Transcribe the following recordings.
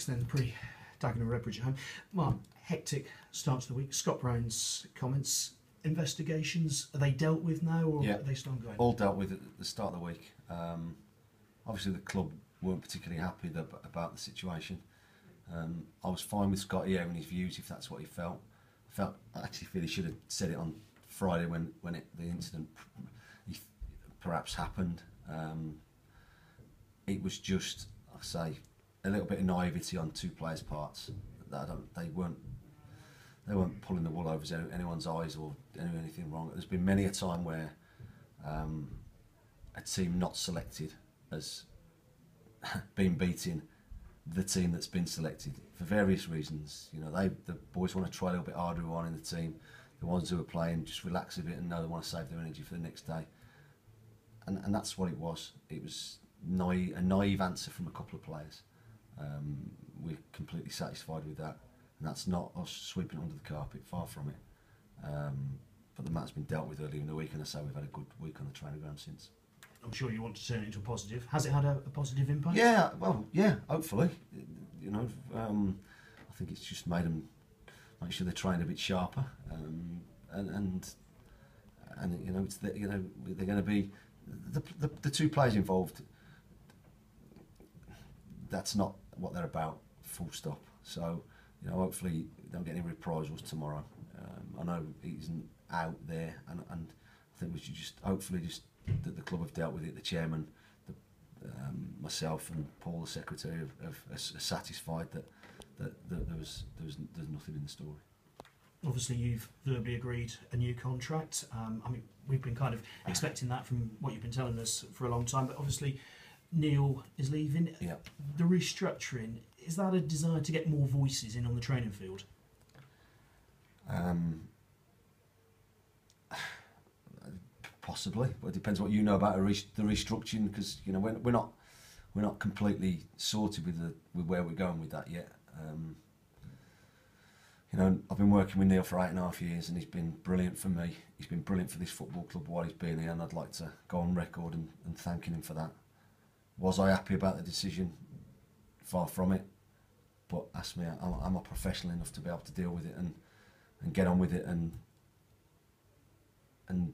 then, pre-Dagenham Redbridge at home. Mark, hectic start to the week. Scott Brown's comments, investigations, are they dealt with now, or are they still ongoing? All dealt with at the start of the week. Obviously the club weren't particularly happy about the situation. I was fine with Scott hearing his views if that's what he felt. I actually feel he should have said it on Friday when the incident perhaps happened. It was just, I say, a little bit of naivety on two players' parts. They weren't pulling the wool over anyone's eyes or doing anything wrong. There's been many a time where a team not selected has been beating the team that's been selected for various reasons. You know, the boys want to try a little bit harder on in the team. The ones who are playing just relax a bit and know they want to save their energy for the next day. And that's what it was. It was a naive answer from a couple of players. We're completely satisfied with that. And that's not us sweeping it under the carpet, far from it. But the matter's been dealt with earlier in the week, and I say we've had a good week on the training ground since. I'm sure you want to turn it into a positive. Has it had a positive impact? Yeah, well, yeah, hopefully. You know, I think it's just made them make sure they're trained a bit sharper, and you know, they're going to be the two players involved. That's not what they're about. Full stop. So, you know, hopefully they don't get any reprisals tomorrow. I know he isn't out there, and I think we should hopefully that the club have dealt with it. The chairman, myself, and Paul, the secretary, are satisfied that there's nothing in the story. Obviously, you've verbally agreed a new contract. I mean, we've been kind of expecting that from what you've been telling us for a long time. But obviously, Neil is leaving. Yeah. The restructuring, is that a desire to get more voices in on the training field? Possibly, but it depends what you know about the restructuring, because you know we're not completely sorted with where we're going with that yet. You know, I've been working with Neil for 8.5 years, and he's been brilliant for me. He's been brilliant for this football club while he's been here, and I'd like to go on record and thanking him for that. Was I happy about the decision? Far from it. But ask me, I'm a professional enough to be able to deal with it and get on with it and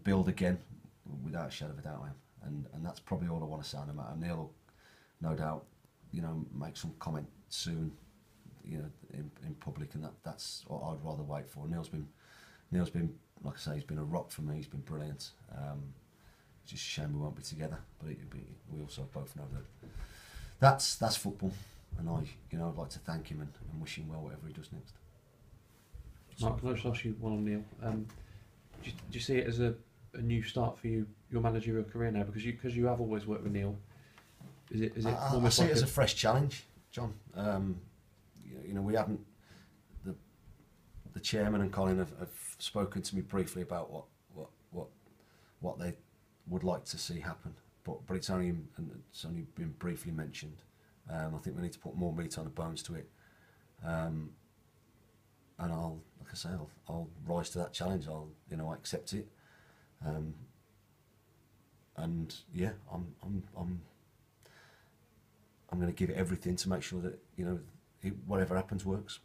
build again, without a shadow of a doubt. I am, and that's probably all I want to say. No matter, Neil will, no doubt, you know, make some comment soon, you know, in public, and that's what I'd rather wait for. Neil's been, like I say, he's been a rock for me. He's been brilliant. It's just a shame we won't be together, but we also both know that that's football, and I'd like to thank him and wish him well whatever he does next. Mark, can I just ask you one on Neil? Do you see it as a new start for you, your managerial career now? Because you have always worked with Neil. Is it I see it as a fresh challenge, John. You know, we haven't. The chairman and Colin have spoken to me briefly about what they would like to see happen, but it's only been briefly mentioned. I think we need to put more meat on the bones to it. And I'll rise to that challenge. I accept it. And yeah, I'm going to give it everything to make sure that, you know, whatever happens works.